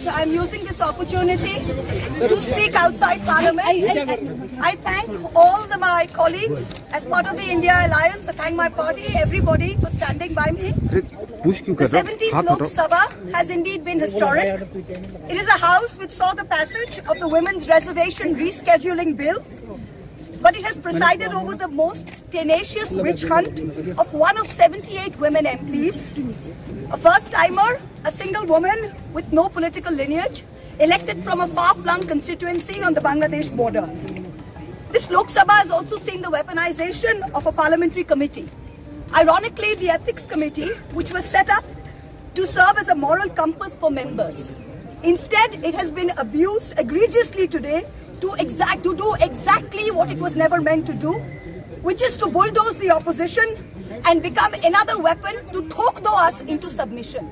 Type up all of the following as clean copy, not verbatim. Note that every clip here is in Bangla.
I'm using this opportunity to speak outside Parliament. I thank all my colleagues as part of the India Alliance. I thank my party, everybody for standing by me. The 17th Lok Sabha has indeed been historic. It is a house which saw the passage of the Women's Reservation Rescheduling Bill, but it has presided over the most tenacious witch hunt of one of 78 women MPs, a first-timer, a single woman with no political lineage, elected from a far-flung constituency on the Bangladesh border. This Lok Sabha has also seen the weaponization of a parliamentary committee. Ironically, the Ethics Committee, which was set up to serve as a moral compass for members. Instead, it has been abused egregiously today to do exactly what it was never meant to do, which is to bulldoze the opposition and become another weapon to talk us into submission.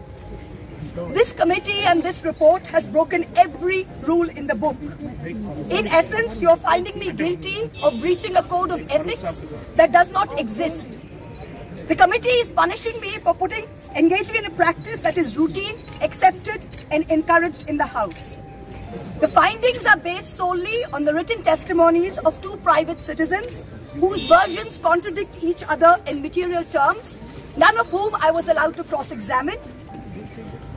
This committee and this report has broken every rule in the book. In essence, you're finding me guilty of breaching a code of ethics that does not exist. The committee is punishing me for engaging in a practice that is routine, accepted and encouraged in the House. The findings are based solely on the written testimonies of two private citizens whose versions contradict each other in material terms, none of whom I was allowed to cross-examine.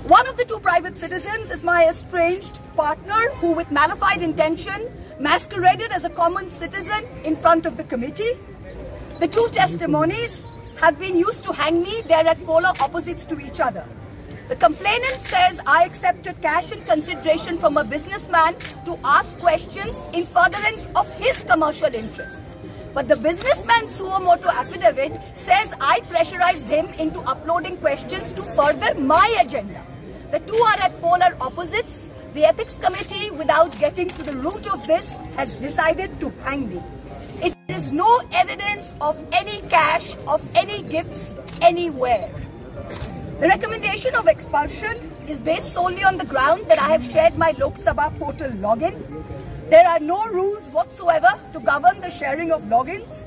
One of the two private citizens is my estranged partner who, with malified intention, masqueraded as a common citizen in front of the committee. The two testimonies have been used to hang me. They're at polar opposites to each other. The complainant says I accepted cash in consideration from a businessman to ask questions in furtherance of his commercial interests. But the businessman's suo motu affidavit says I pressurized him into uploading questions to further my agenda. The two are at polar opposites. The Ethics Committee, without getting to the root of this, has decided to hang me. It is no evidence of any cash, of any gifts, anywhere. The recommendation of expulsion is based solely on the ground that I have shared my Lok Sabha portal login. There are no rules whatsoever to govern the sharing of logins.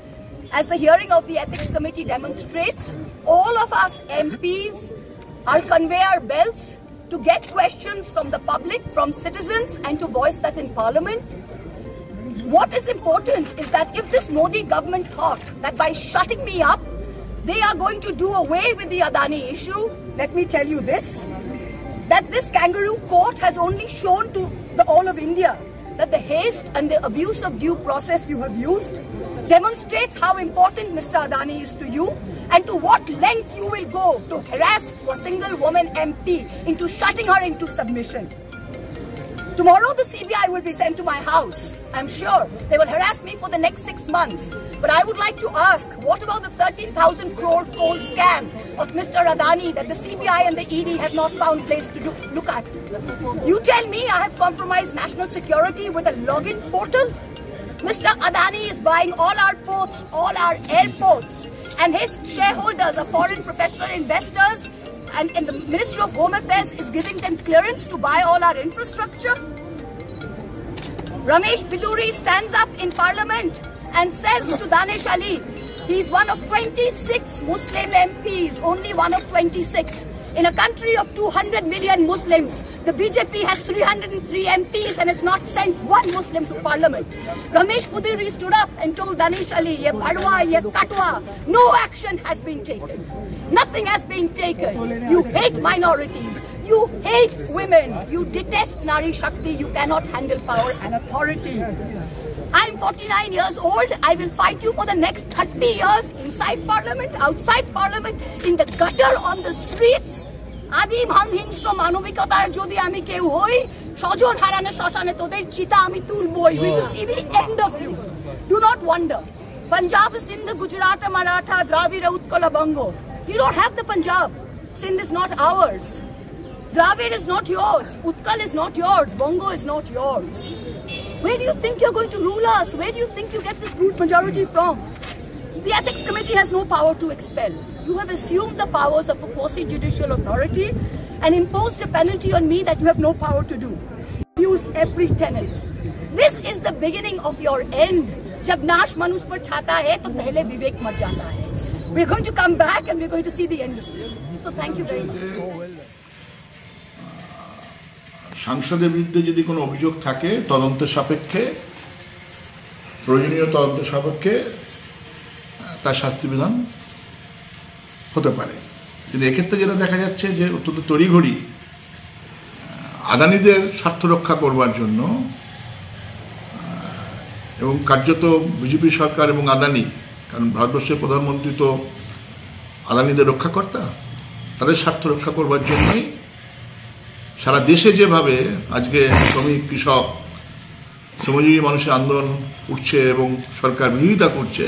As the hearing of the Ethics Committee demonstrates, all of us MPs are conveyor belts to get questions from the public, from citizens, and to voice that in Parliament. What is important is that if this Modi government thought that by shutting me up, they are going to do away with the Adani issue, let me tell you this, that this kangaroo court has only shown to all of India that the haste and the abuse of due process you have used demonstrates how important Mr. Adani is to you and to what length you will go to harass a single woman MP into shutting her into submission. Tomorrow the CBI will be sent to my house. I'm sure they will harass me for the next 6 months. But I would like to ask, what about the 13,000 crore coal scam of Mr. Adani that the CBI and the ED have not found place to look at? You tell me I have compromised national security with a login portal? Mr. Adani is buying all our ports, all our airports, and his shareholders are foreign professional investors, and the Ministry of Home Affairs is giving them clearance to buy all our infrastructure. Ramesh Biduri stands up in Parliament and says to Danish Ali, he's one of 26 Muslim MPs, only one of 26. In a country of 200 million Muslims, the BJP has 303 MPs and has not sent one Muslim to Parliament. Ramesh Biduri stood up and told Danish Ali, ye bhadwa, ye katwa, no action has been taken. Nothing has been taken. You hate minorities. You hate women. You detest Nari Shakti. You cannot handle power and authority. I'm 49 years old. I will fight you for the next 30 years inside Parliament, outside Parliament, in the gutter, on the streets. Adi bhanghingstra manovikatar jodi ami keu hoi, shojon harane shoshane toder chita ami tulboi. We will see the end of you. Do not wonder. Punjab, Sindh, Gujarat, Maratha, Dravida, Utkala, Bongo. You don't have the Punjab. Sindh is not ours. Dravid is not yours. Utkal is not yours. Bongo is not yours. Where do you think you're going to rule us? Where do you think you get this brute majority from? The Ethics Committee has no power to expel. You have assumed the powers of a quasi-judicial authority and imposed a penalty on me that you have no power to do. You used every tenet. This is the beginning of your end. Jab nash manush par chhata hai, to pehle vivek mar jata hai. We're going to come back and we're going to see the end of it. So thank you very much. সাংসদের বিরুদ্ধে যদি কোনো অভিযোগ থাকে তদন্তের সাপেক্ষে, প্রয়োজনীয় তদন্তের সাপেক্ষে তার শাস্তি বিধান হতে পারে। কিন্তু এক্ষেত্রে যেটা দেখা যাচ্ছে যে অত্যন্ত তড়িঘড়ি আদানিদের স্বার্থ রক্ষা করবার জন্য এবং কার্যত বিজেপি সরকার এবং আদানি, কারণ ভারতবর্ষের প্রধানমন্ত্রী তো আদানিদের রক্ষাকর্তা, তাদের স্বার্থ রক্ষা করবার জন্যই সারা দেশে যেভাবে আজকে শ্রমিক, কৃষক, শ্রমজীবী মানুষের আন্দোলন উঠছে এবং সরকার বিরোধিতা করছে,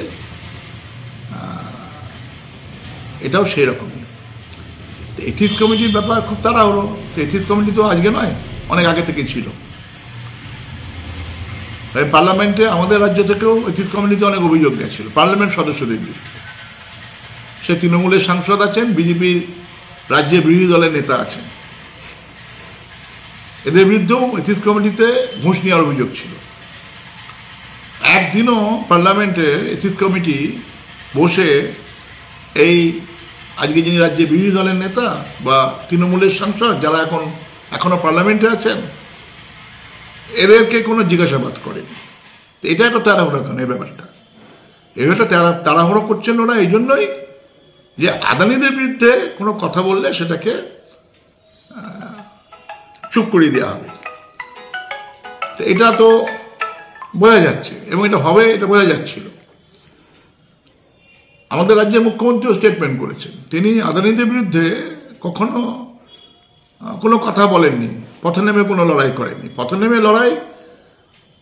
এটাও সেই রকমই। এথিক্স কমিটির ব্যাপার খুব তাড়াহুড়ো। এথিক্স কমিটি তো আজকে নয়, অনেক আগে থেকে ছিল। পার্লামেন্টে আমাদের রাজ্য থেকেও এথিক্স কমিটিতে অনেক অভিযোগ গেছিল পার্লামেন্ট সদস্যদের বিরুদ্ধে। সে তৃণমূলের সাংসদ আছেন, বিজেপির রাজ্যের বিরোধী দলের নেতা আছেন, এদের বিরুদ্ধেও এথিক্স কমিটিতে ঘুষ নেওয়ার অভিযোগ ছিল। একদিনও পার্লামেন্টে এথিক্স কমিটি বসে এই আজকে যিনি রাজ্যের বিরোধী দলের নেতা বা তৃণমূলের সাংসদ যারা এখনো পার্লামেন্টে আছেন, এদেরকে কোনো জিজ্ঞাসাবাদ করেনি। এটা একটা তাড়াহুড়ো কেন? এই ব্যাপারটা তাড়াহুড়ো করছেন ওরা এই জন্যই যে আদানিদের বিরুদ্ধে কোনো কথা বললে সেটাকে চুপ করিয়ে দেওয়া হবে। এটা তো বোঝা যাচ্ছে এবং এটা হবে, এটা বোঝা যাচ্ছিল। আমাদের রাজ্যের মুখ্যমন্ত্রীও স্টেটমেন্ট করেছেন, তিনি আদানিদের বিরুদ্ধে কখনো কোনো কথা বলেননি, পথে নেমে কোনো লড়াই করেননি। পথে নেমে লড়াই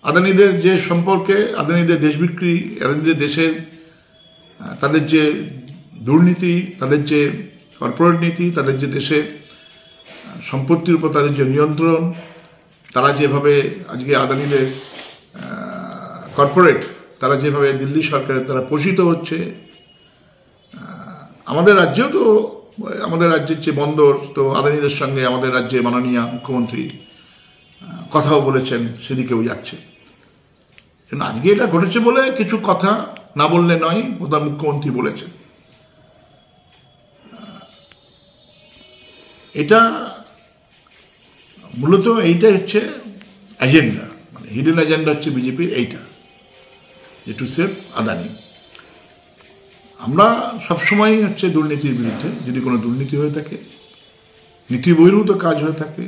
আদানিদের যে সম্পর্কে, আদানিদের দেশ বিক্রি, আদানিদের দেশের তাদের যে দুর্নীতি, তাদের যে কর্পোরেট নীতি, তাদের যে দেশের সম্পত্তির উপর তাদের যে নিয়ন্ত্রণ, তারা যেভাবে আজকে আদানিদের কর্পোরেট, তারা যেভাবে দিল্লি সরকারের তারা পোষিত হচ্ছে। আমাদের রাজ্যেও তো, আমাদের রাজ্যের যে বন্দর, তো আদানিদের সঙ্গে আমাদের রাজ্যে মাননীয় মুখ্যমন্ত্রী কথাও বলেছেন, সেদিকেও যাচ্ছে। আজকে এটা ঘটেছে বলে কিছু কথা না বললে নয়, প্রধান মুখ্যমন্ত্রী বলেছেন। এটা মূলত এইটাই হচ্ছে এজেন্ডা, মানে হিডেন এজেন্ডা হচ্ছে বিজেপির এইটা, যে টু সেভ আদানি। আমরা সবসময় হচ্ছে দুর্নীতির বিরুদ্ধে। যদি কোনো দুর্নীতি হয়ে থাকে, নীতি বহির্ভূত কাজ হয়ে থাকে,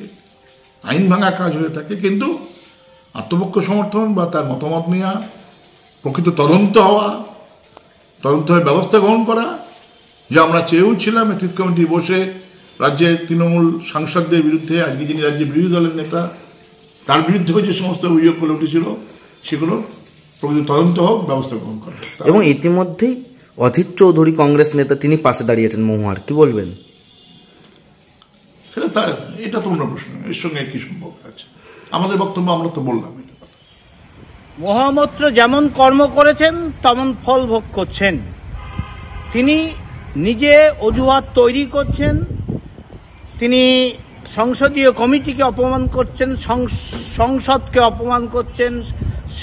আইন ভাঙা কাজ হয়ে থাকে, কিন্তু আত্মপক্ষ সমর্থন বা তার মতামত নেওয়া, প্রকৃত তদন্ত হওয়া, তদন্ত হয়ে ব্যবস্থা গ্রহণ করা, যে আমরা চেয়েও ছিলাম এথিক্স কমিটি বসে রাজ্যের তৃণমূল সাংসদদের বিরুদ্ধে, আজকে যিনি রাজ্যের বিরোধী দলের নেতা, তার বিরুদ্ধেও যে সমস্ত অভিযোগগুলো উঠেছিল সেগুলো প্রকৃত তদন্ত হোক, ব্যবস্থা গ্রহণ করা। এবং ইতিমধ্যেই অধীর চৌধুরী কংগ্রেস নেতা, তিনি পাশে দাঁড়িয়েছেন মহুয়ার, কি বলবেন? সেটা এটা তো অন্য প্রশ্ন, এর সঙ্গে কি সম্পর্ক আছে? আমাদের বক্তব্য আমরা তো বললাম। মহামৈত্র যেমন কর্ম করেছেন তেমন ফল ভোগ করছেন। তিনি নিজে অজুহাত তৈরি করছেন, তিনি সংসদীয় কমিটিকে অপমান করছেন, সংসদকে অপমান করছেন,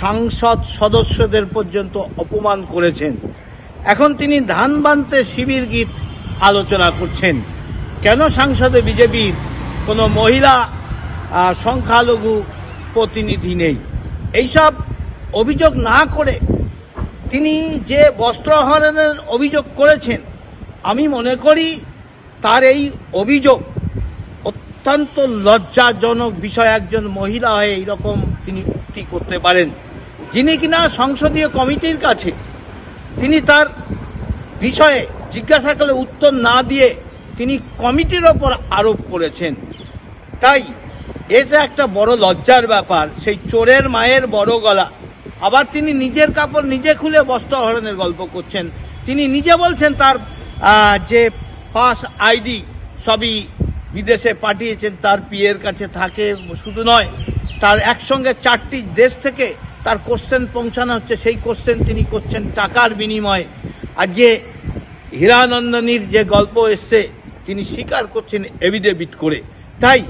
সংসদ সদস্যদের পর্যন্ত অপমান করেছেন। এখন তিনি ধান বানতে শিবির গীত আলোচনা করছেন। কেন সংসদে বিজেপির কোনো মহিলা সংখ্যালঘু প্রতিনিধি নেই? এইসব অভিযোগ না করে তিনি যে বস্ত্র হরণের অভিযোগ করেছেন, আমি মনে করি তার এই অভিযোগ অত্যন্ত লজ্জাজনক বিষয়। একজন মহিলা হয়ে এইরকম তিনি উক্তি করতে পারেন, যিনি কিনা সংসদীয় কমিটির কাছে তিনি তার বিষয়ে জিজ্ঞাসা করলে উত্তর না দিয়ে তিনি কমিটির ওপর আরোপ করেছেন। তাই এটা একটা বড় লজ্জার ব্যাপার। সেই চোরের মায়ের বড় গলা। আবার তিনি নিজের কাপড় নিজে খুলে বস্ত্র হরণের গল্প করছেন। তিনি নিজে বলছেন তার যে পাস আইডি সবই বিদেশে পাঠিয়েছেন, তার পিএর কাছে থাকে। শুধু নয়, তার একসঙ্গে 4টি দেশ থেকে তার কোশ্চেন পৌঁছানো হচ্ছে, সেই কোশ্চেন তিনি করছেন টাকার বিনিময়ে। আজকে হীরানন্দনীর যে গল্প এসছে, তিনি স্বীকার করছেন এভিডেভিট করে। তাই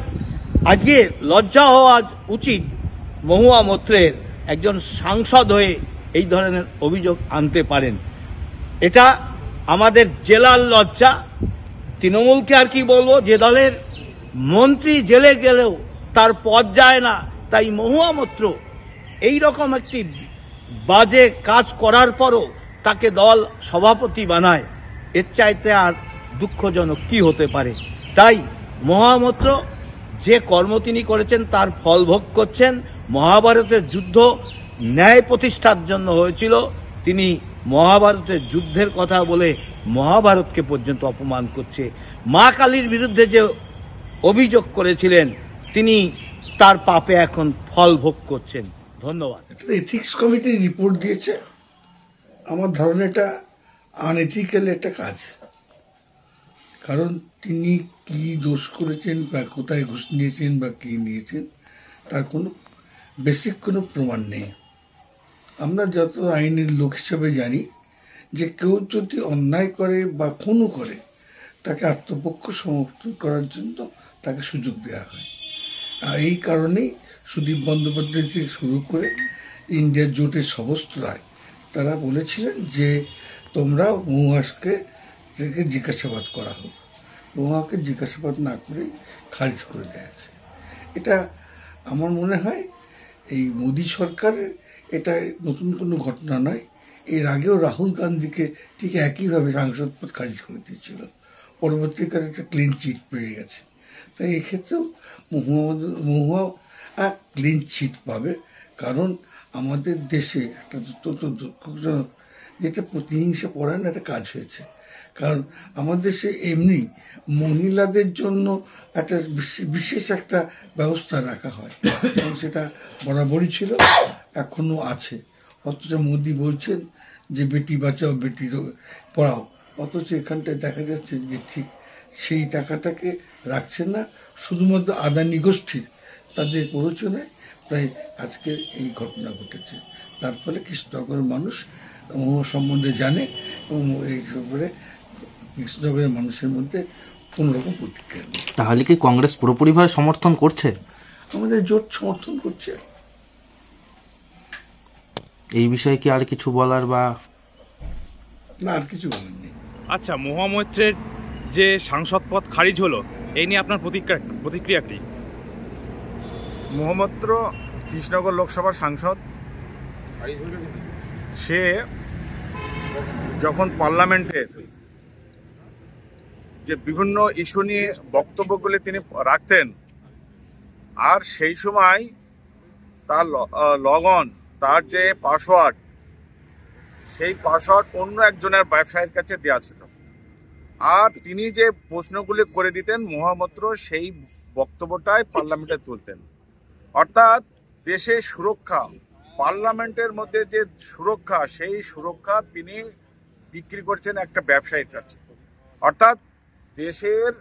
আজকে লজ্জা হওয়া উচিত মহুয়া মৈত্রের, একজন সাংসদ হয়ে এই ধরনের অভিযোগ আনতে পারেন। এটা আমাদের জেলার লজ্জা। তৃণমূলকে আর কি বলবো, যে দলের মন্ত্রী জেলে গেলেও তার পদ যায় না। তাই মহুয়া মৈত্র এই রকম একটি বাজে কাজ করার পরও তাকে দল সভাপতি বানায়, এর চাইতে আর দুঃখজনক কি হতে পারে। তাই মহুয়া মৈত্র যে কর্ম তিনি করেছেন তার ফল ভোগ করছেন। মহাভারতের যুদ্ধ ন্যায় প্রতিষ্ঠার জন্য হয়েছিল, তিনি মহাভারতের যুদ্ধের কথা বলে মহাভারতকে পর্যন্ত অপমান করছে। মা কালীর বিরুদ্ধে যে অভিযোগ করেছিলেন তিনি তার পাপে এখন ফল ভোগ করছেন। ধন্যবাদ। এথিক্স কমিটি রিপোর্ট দিয়েছে, আমার ধারণা এটা আনএথিক্যাল একটা কাজ। কারণ তিনি কি দোষ করেছেন বা কোথায় ঘুষ নিয়েছেন বা কি নিয়েছেন তার কোনো বেসিক কোনো প্রমাণ নেই। আমরা যত আইনের লোক হিসেবে জানি যে কেউ যদি অন্যায় করে বা খুনও করে তাকে আত্মপক্ষ সমর্থন করার জন্য তাকে সুযোগ দেওয়া হয়। আর এই কারণেই সুদীপ বন্দ্যোপাধ্যায় থেকে শুরু করে ইন্ডিয়া জোটের সমস্ত রায় তারা বলেছিলেন যে তোমরা মহুয়াকে জিজ্ঞাসাবাদ করা হোক। মহুয়াকে জিজ্ঞাসাবাদ না করেই খারিজ করে দেওয়া আছে। এটা আমার মনে হয় এই মোদী সরকারের এটা নতুন কোনো ঘটনা নয়। এর আগেও রাহুল গান্ধীকে ঠিক একইভাবে সাংসদ পদ খারিজ করে দিয়েছিল, পরবর্তীকালে একটা ক্লিন চিট পেয়ে গেছে। তাই এক্ষেত্রেও মহুয়া ক্লিন চিট পাবে। কারণ আমাদের দেশে একটা অত্যন্ত দুঃখজনক যেটা প্রতিহিংসা পরায়ণ একটা কাজ হয়েছে। কারণ আমাদের দেশে এমনি মহিলাদের জন্য একটা বিশেষ একটা ব্যবস্থা রাখা হয় এবং সেটা বরাবরই ছিল, এখনও আছে। অথচ মোদি বলছেন যে বেটি বাঁচাও বেটি পড়াও, অথচ এখানটায় দেখা যাচ্ছে যে ঠিক সেই টাকাটাকে রাখছেন না, শুধুমাত্র আদানি গোষ্ঠীর তাদের প্ররোচনায়। তাই আজকের এই ঘটনা ঘটেছে। তার ফলে কৃষ্ণনগরের মানুষ মহুয়া সম্বন্ধে জানে এবং এই ব্যাপারে কৃষ্ণনগরের মানুষের মধ্যে কোনোরকম প্রতিক্রিয়া নেই। তাহলে কি কংগ্রেস পুরোপুরিভাবে সমর্থন করছে? আমাদের জোট সমর্থন করছে। এই বিষয়ে কি আর কিছু বলার বা না, আর কিছু বলার নেই। আচ্ছা, মহুয়া মৈত্রের যে সাংসদ পদ খারিজ হলো, এই নিয়ে আপনার প্রতিক্রিয়া কি? মহুয়া মৈত্র কৃষ্ণনগর লোকসভার সাংসদ। সে যখন পার্লামেন্টের যে বিভিন্ন ইস্যু নিয়ে বক্তব্যগুলি তিনি রাখতেন, আর সেই সময় তার লগন, তার যে পাসওয়ার্ড, সেই পাসওয়ার্ড অন্য একজনের ব্যবসায়ীর কাছে দেওয়া ছিল। আর তিনি যে প্রশ্নগুলি করে দিতেন মহুয়া মৈত্র সেই বক্তব্যটাই পার্লামেন্টে তুলতেন। অর্থাৎ দেশের সুরক্ষা, পার্লামেন্টের মধ্যে যে সুরক্ষা, সেই সুরক্ষা তিনি বিক্রি করছেন একটা ব্যবসায়ীর কাছে। অর্থাৎ দেশের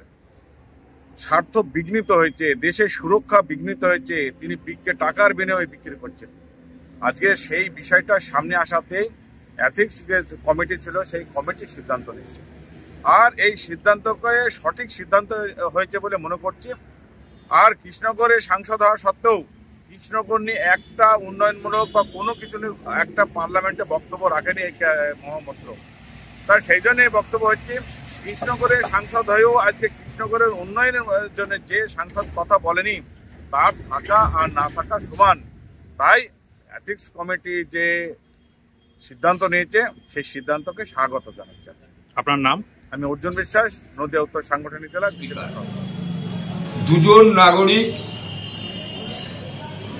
স্বার্থ বিঘ্নিত হয়েছে, দেশের সুরক্ষা বিঘ্নিত হয়েছে, তিনি টাকার বিনিময়ে বিক্রি করছেন। আজকে সেই বিষয়টা সামনে আসাতেই এথিক্স যে কমিটি ছিল সেই কমিটি সিদ্ধান্ত নিচ্ছে। আর এই সিদ্ধান্তকে সঠিক সিদ্ধান্ত হয়েছে বলে মনে করছি। আর কৃষ্ণনগরে সাংসদ হওয়া সত্ত্বেও কৃষ্ণনগর নিয়ে একটা উন্নয়নমূলক বা কোনো কিছু নিয়ে একটা পার্লামেন্টে বক্তব্য রাখেনি মহুয়া মৈত্র। তার সেই জন্য এই বক্তব্য হচ্ছে, কৃষ্ণনগরের সাংসদ হয়েও আজকে কৃষ্ণনগরের উন্নয়নের জন্য যে সাংসদ কথা বলেনি তার থাকা আর না থাকা সমান। তাই এথিক্স কমিটি যে সিদ্ধান্ত নিয়েছে সেই সিদ্ধান্তকে স্বাগত জানাচ্ছেন। আপনার নাম? আমি অর্জুন বিশ্বাস, নদিয়া উত্তর সাংগঠনিক জেলা। দুজন নাগরিক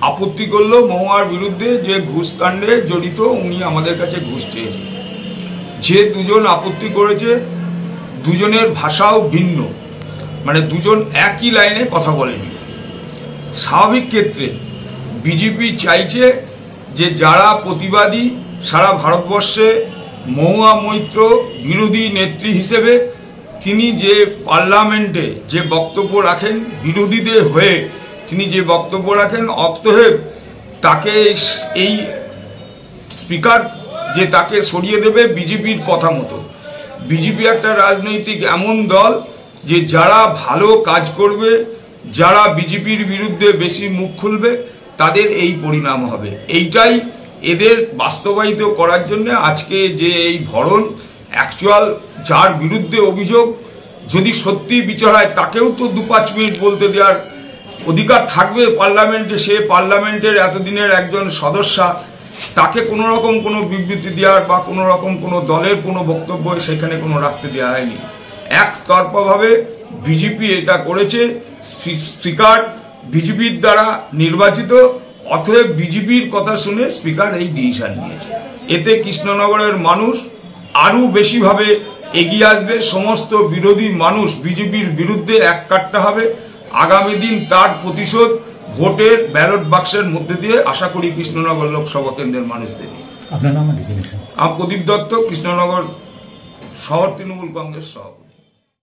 আপত্তি করলো মহুয়ার বিরুদ্ধে যে ঘুষকাণ্ডে জড়িত, উনি আমাদের কাছে ঘুষ চেয়েছেন। যে দুজন আপত্তি করেছে দুজনের ভাষাও ভিন্ন, মানে দুজন একই লাইনে কথা বলেনি। স্বাভাবিক ক্ষেত্রে বিজেপি চাইছে যে যারা প্রতিবাদী সারা ভারতবর্ষে মহুয়া মৈত্র বিরোধী নেত্রী হিসেবে তিনি যে পার্লামেন্টে যে বক্তব্য রাখেন, বিরোধীদের হয়ে তিনি যে বক্তব্য রাখেন, অতএব তাকে এই স্পিকার যে তাকে সরিয়ে দেবে বিজেপির কথা মতো। বিজেপি একটা রাজনৈতিক এমন দল যে যারা ভালো কাজ করবে, যারা বিজেপির বিরুদ্ধে বেশি মুখ খুলবে, তাদের এই পরিণাম হবে। এইটাই এদের বাস্তবায়িত করার জন্য আজকে যে এই ধরন, অ্যাকচুয়াল যার বিরুদ্ধে অভিযোগ যদি সত্যি বিচার হয় তাকেও তো 2-5 মিনিট বলতে দেওয়ার অধিকার থাকবে পার্লামেন্টে, সে পার্লামেন্টের এতদিনের একজন সদস্যা, তাকে কোনো রকম কোনো বিবৃতি দেওয়ার বা কোনো রকম কোনো দলের কোনো বক্তব্য সেখানে কোনো রাখতে দেওয়া হয়নি। একতরফাভাবে বিজেপি এটা করেছে। স্পিকার বিজেপির দ্বারা নির্বাচিত, অতএব বিজেপির কথা শুনে স্পিকার এই ডিসিশন নিয়েছে। এতে কৃষ্ণনগরের মানুষ আরো বেশিভাবে এগিয়ে আসবে। সমস্ত বিরোধী মানুষ বিজেপির বিরুদ্ধে এককাট্টা হবে। আগামী দিন তার প্রতিশোধ ভোটের ব্যালট বাক্সের মধ্যে দিয়ে আশা করি কৃষ্ণনগর লোকসভা কেন্দ্রের মানুষ দেবে। আপনার নাম? আমি প্রদীপ দত্ত, কৃষ্ণনগর শহর তৃণমূল কংগ্রেস সভাপতি।